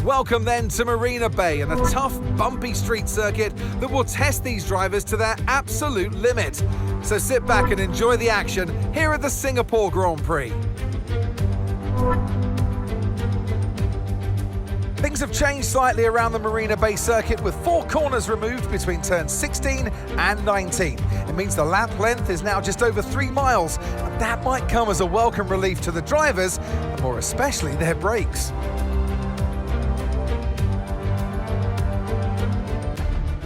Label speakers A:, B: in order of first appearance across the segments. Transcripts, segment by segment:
A: Welcome then to Marina Bay and a tough, bumpy street circuit that will test these drivers to their absolute limit. So sit back and enjoy the action here at the Singapore Grand Prix. Things have changed slightly around the Marina Bay circuit with 4 corners removed between turns 16 and 19. It means the lap length is now just over 3 miles, and that might come as a welcome relief to the drivers, and more especially their brakes.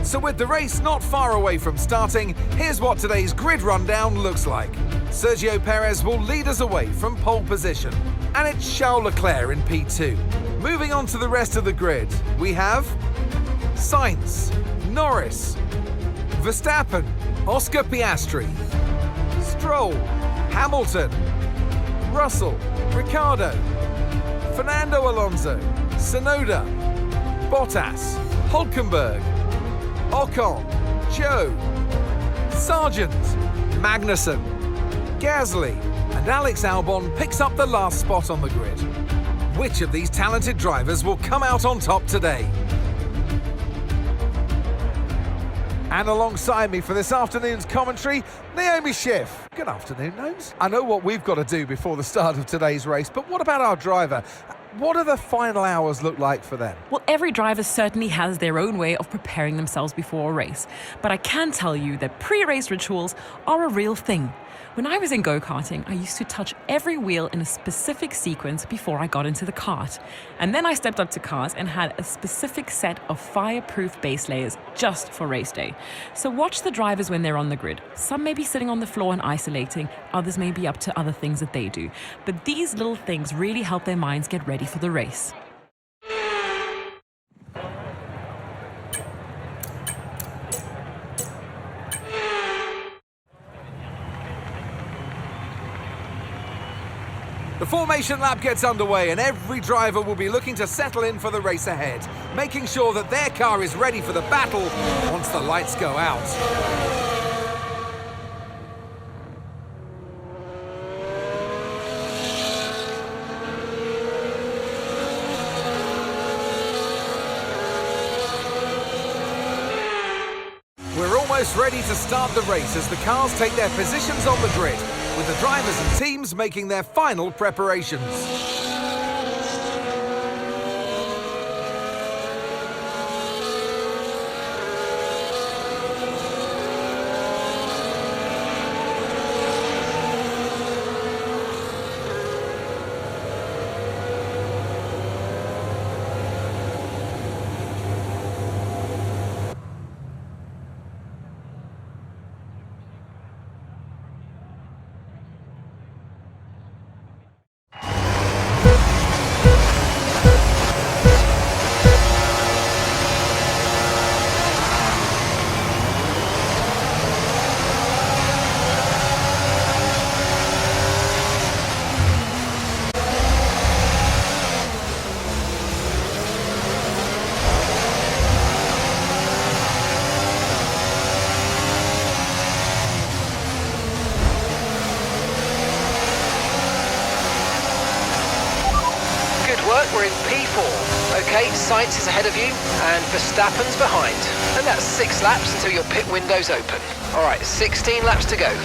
A: So with the race not far away from starting, here's what today's grid rundown looks like. Sergio Perez will lead us away from pole position, and it's Charles Leclerc in P2. Moving on to the rest of the grid, we have Sainz, Norris, Verstappen, Oscar Piastri, Stroll, Hamilton, Russell, Ricciardo, Fernando Alonso, Tsunoda, Bottas, Hülkenberg, Ocon, Joe, Sargent, Magnussen, Gasly, and Alex Albon picks up the last spot on the grid. Which of these talented drivers will come out on top today? And alongside me for this afternoon's commentary, Naomi Schiff. Good afternoon, Gnomes. I know what we've got to do before the start of today's race, but what about our driver? What do the final hours look like for them?
B: Well, every driver certainly has their own way of preparing themselves before a race. But I can tell you that pre-race rituals are a real thing. When I was in go-karting, I used to touch every wheel in a specific sequence before I got into the kart. And then I stepped up to cars and had a specific set of fireproof base layers just for race day. So watch the drivers when they're on the grid. Some may be sitting on the floor and isolating, others may be up to other things that they do. But these little things really help their minds get ready for the race.
A: The formation lap gets underway and every driver will be looking to settle in for the race ahead, making sure that their car is ready for the battle once the lights go out. We're almost ready to start the race as the cars take their positions on the grid, with the drivers and teams making their final preparations. We're in P4. Okay, Sainz is ahead of you and Verstappen's behind. And that's 6 laps until your pit window's open. All right, 16 laps to go.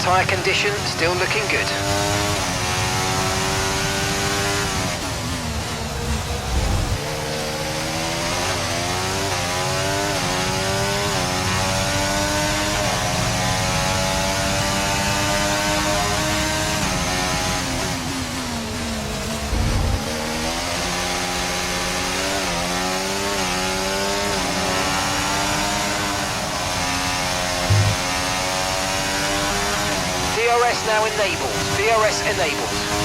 A: Tyre condition still looking good. DRS now enabled. DRS enabled.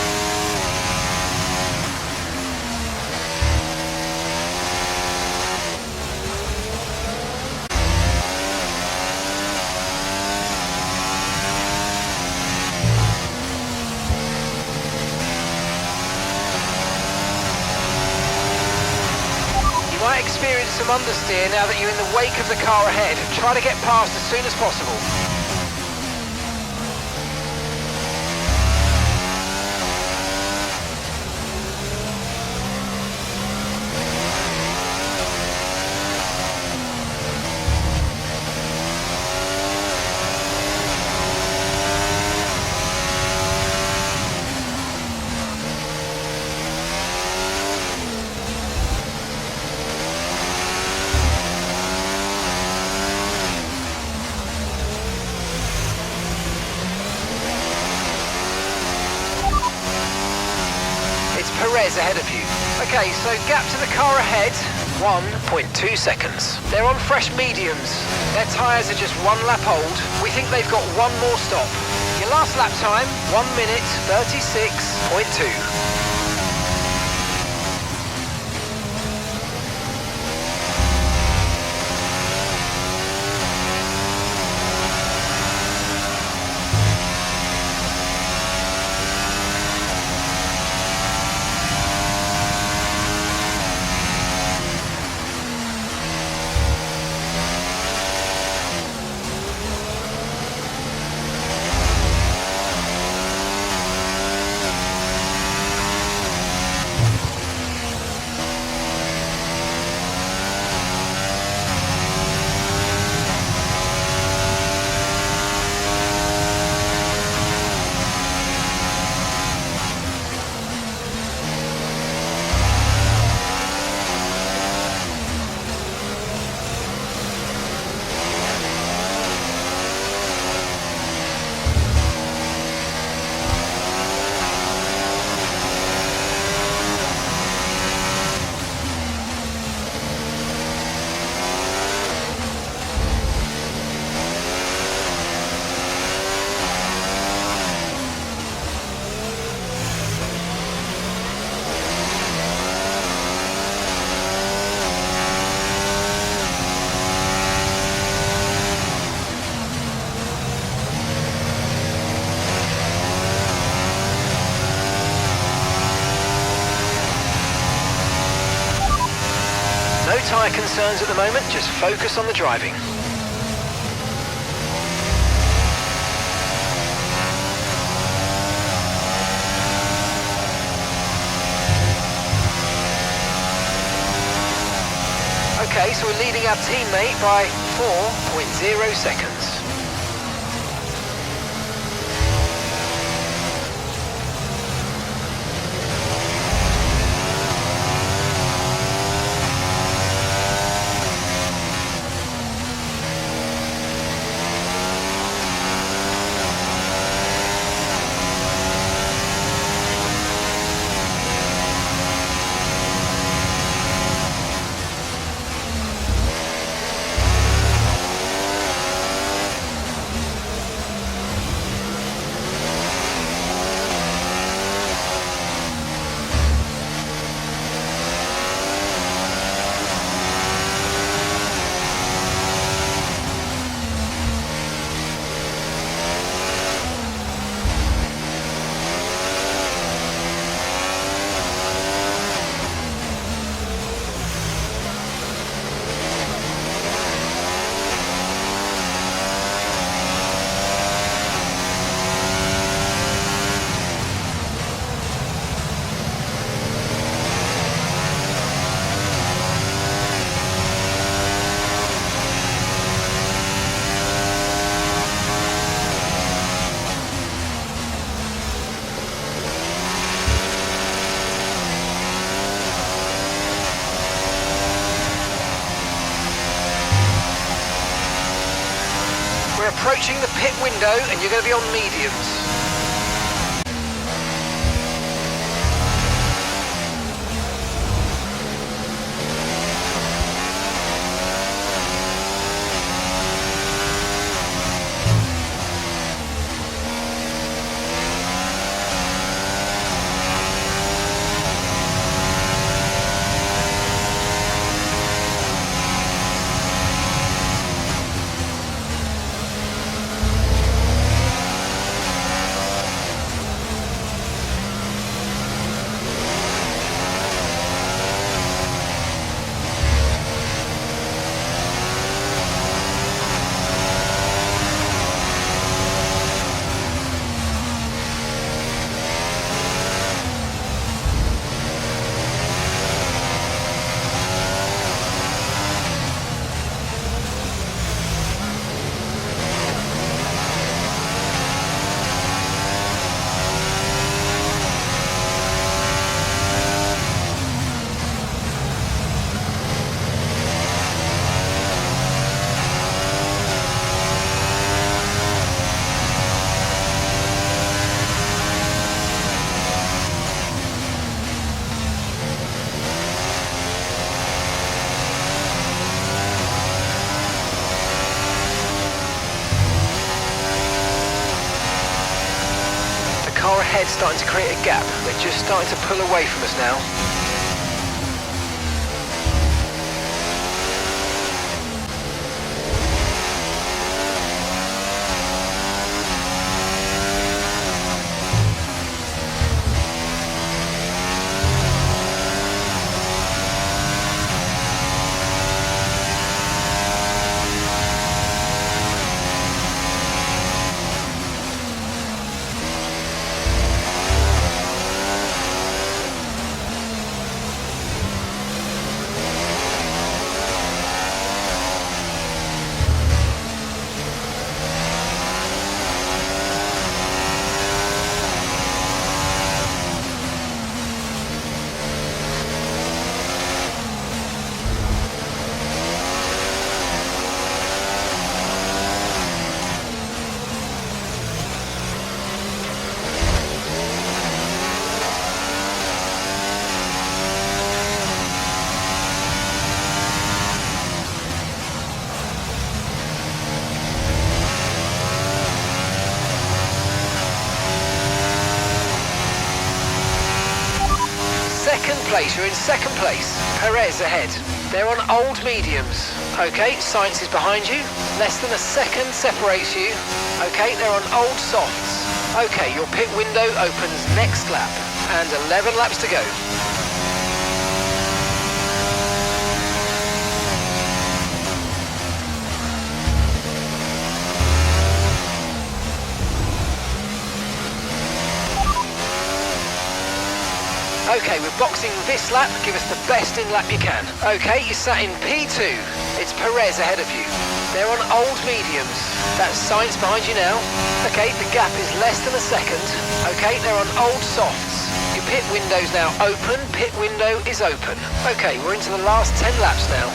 C: experience some understeer now that you're in the wake of the car ahead. Try to get past as soon as possible. Perez ahead of you. Okay, so gap to the car ahead, 1.2 seconds. They're on fresh mediums. Their tyres are just 1 lap old. We think they've got 1 more stop. Your last lap time, 1 minute 36.2. No tyre concerns at the moment, just focus on the driving. Okay, so we're leading our teammate by 4.0 seconds. We're approaching the pit window and you're going to be on mediums. it's starting to create a gap. They're just starting to pull away from us now. You're in second place. Perez ahead. They're on old mediums. Okay, Sainz is behind you. Less than a second separates you. Okay, they're on old softs. Okay, your pit window opens next lap. And 11 laps to go. Okay, we're boxing this lap. Give us the best in lap you can. Okay, you're sat in P2. It's Perez ahead of you. They're on old mediums. That's Sainz behind you now. Okay, the gap is less than a second. Okay, they're on old softs. Your pit window's now open. Pit window is open. Okay, we're into the last 10 laps now.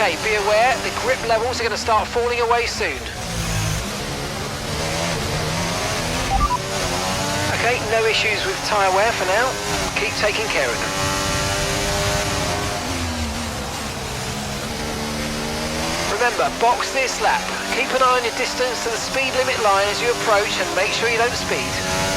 C: Okay, be aware, the grip levels are going to start falling away soon. Okay, no issues with tyre wear for now. Keep taking care of them. Remember, box this lap. Keep an eye on your distance to the speed limit line as you approach and make sure you don't speed.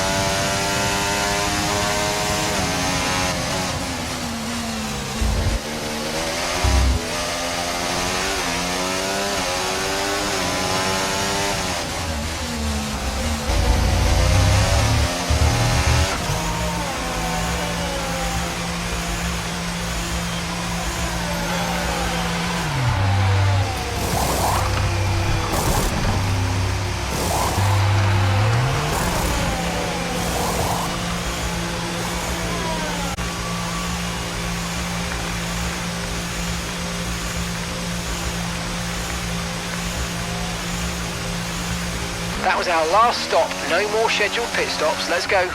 C: That was our last stop. No more scheduled pit stops. Let's go.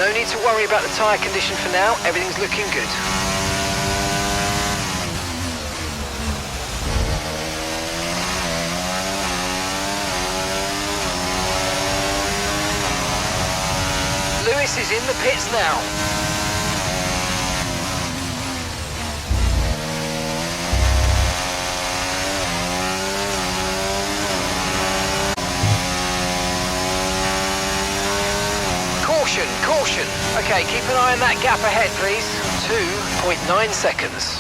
C: No need to worry about the tyre condition for now, everything's looking good. Lewis is in the pits now. Caution, caution. Okay, keep an eye on that gap ahead, please. 2.9 seconds.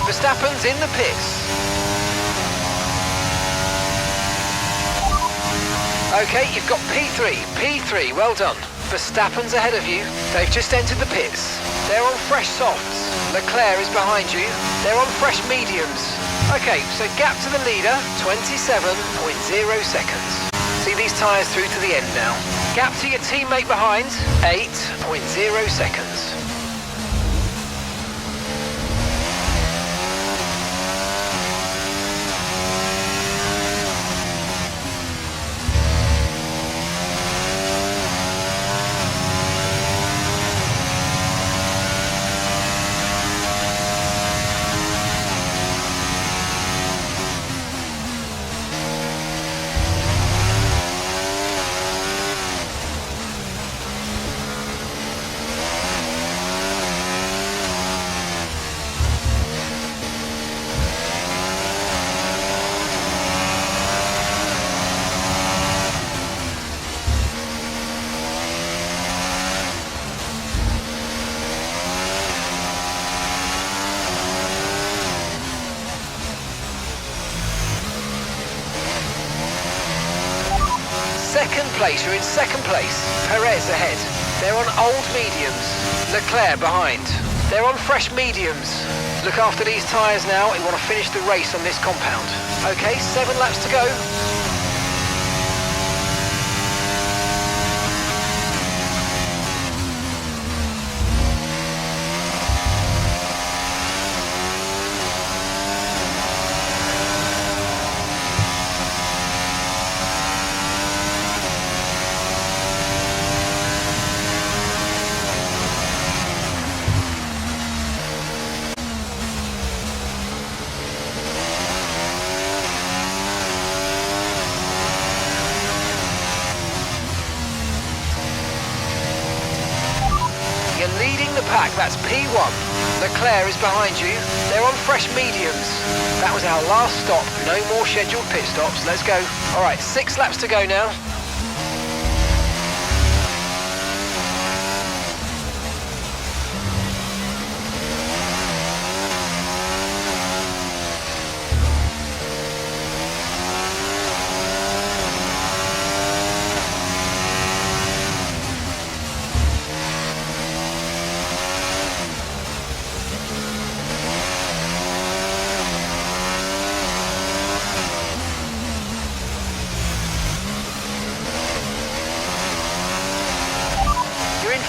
C: Verstappen's in the pits. Okay, you've got P3, well done. Verstappen's ahead of you. They've just entered the pits. They're on fresh softs. Leclerc is behind you. They're on fresh mediums. Okay, so gap to the leader, 27.0 seconds. See these tyres through to the end now. Gap to your teammate behind, 8.0 seconds. Second place, you're in second place. Perez ahead. They're on old mediums. Leclerc behind. They're on fresh mediums. Look after these tyres now. We want to finish the race on this compound. Okay, 7 laps to go. Leading the pack, that's P1. Leclerc is behind you. They're on fresh mediums. That was our last stop. No more scheduled pit stops. Let's go. All right, 6 laps to go now.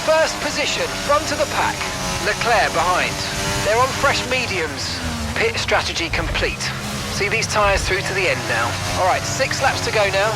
C: First position, front of the pack. Leclerc behind. They're on fresh mediums. Pit strategy complete. See these tyres through to the end now. All right, 6 laps to go now.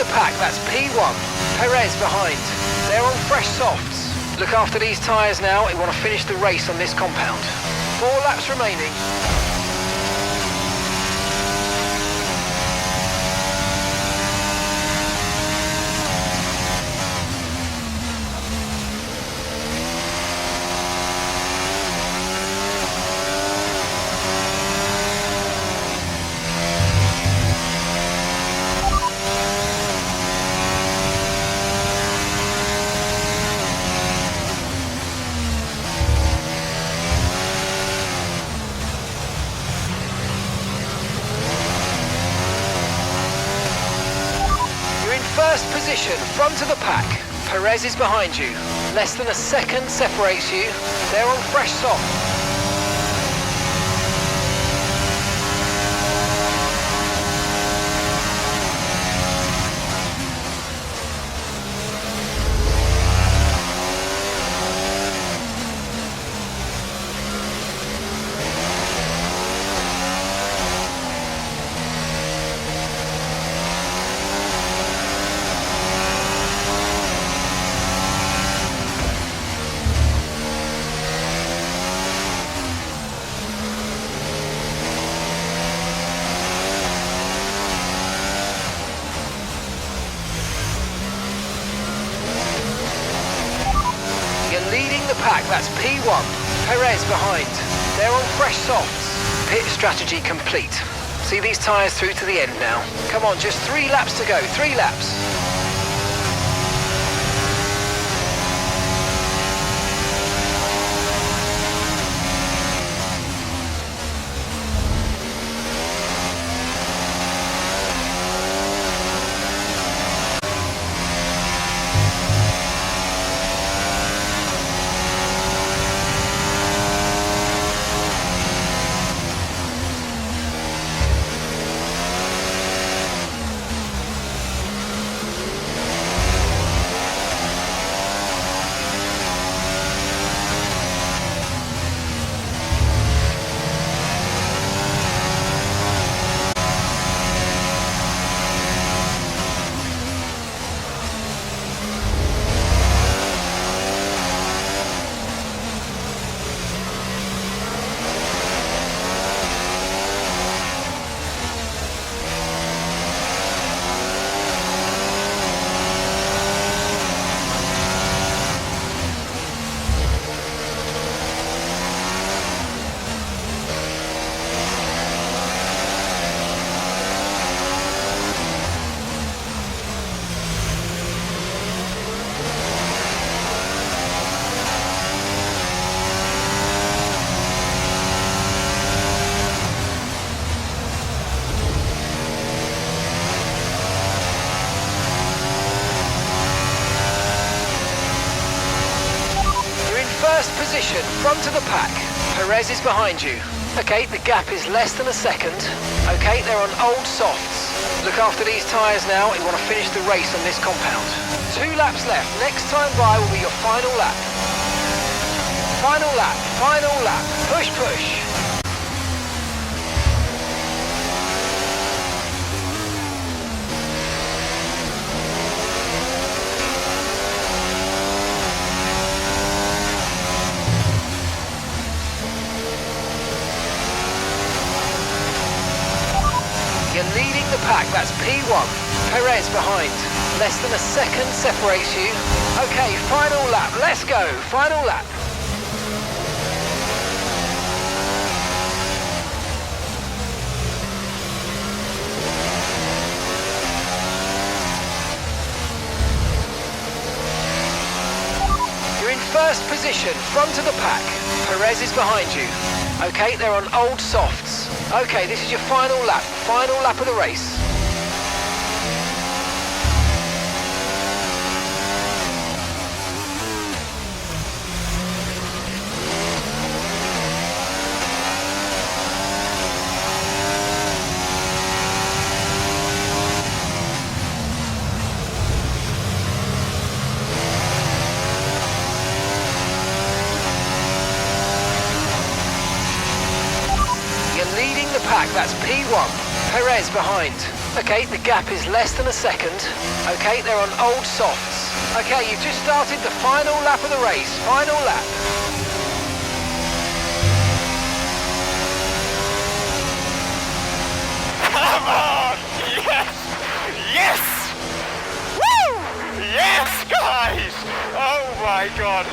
C: the pack, that's P1. Perez behind. They're on fresh softs. Look after these tyres now. We want to finish the race on this compound. 4 laps remaining. First position, front of the pack. Perez is behind you. Less than a second separates you. They're on fresh soft. Pack, that's P1. Perez behind. They're on fresh softs. Pit strategy complete. See these tyres through to the end now. Come on, just 3 laps to go. 3 laps. Position, front of the pack. Perez is behind you. Okay, the gap is less than a second. Okay, they're on old softs. Look after these tyres now. We want to finish the race on this compound. 2 laps left. Next time by will be your final lap. Final lap, final lap. Push, push. Leading the pack, that's P1. Perez behind. Less than a second separates you. Okay, final lap. Let's go. Final lap. You're in first position, front of the pack. Perez is behind you. Okay, they're on old softs. Okay, this is your final lap of the race. Pack, that's P1. Perez behind. Okay, the gap is less than a second. Okay, they're on old softs. Okay, you've just started the final lap of the race. Final lap.
D: Come on! Yes! Yes! Woo! Yes, guys! Oh my god!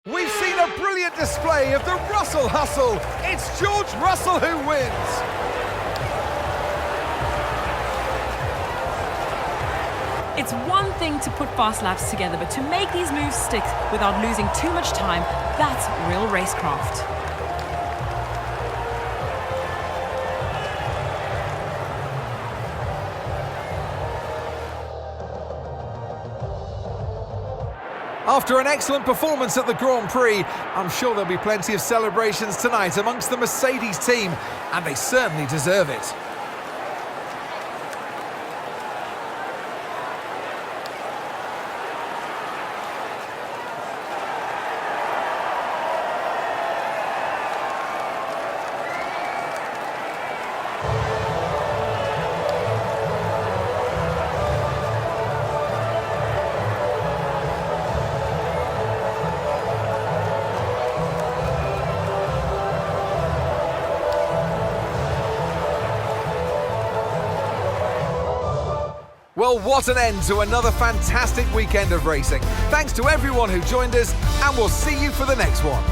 A: We've seen a brilliant display of the Russell hustle. It's George Russell who wins.
B: It's one thing to put fast laps together, but to make these moves stick without losing too much time, that's real racecraft.
A: After an excellent performance at the Grand Prix, I'm sure there'll be plenty of celebrations tonight amongst the Mercedes team, and they certainly deserve it. Well, what an end to another fantastic weekend of racing. Thanks to everyone who joined us, and we'll see you for the next one.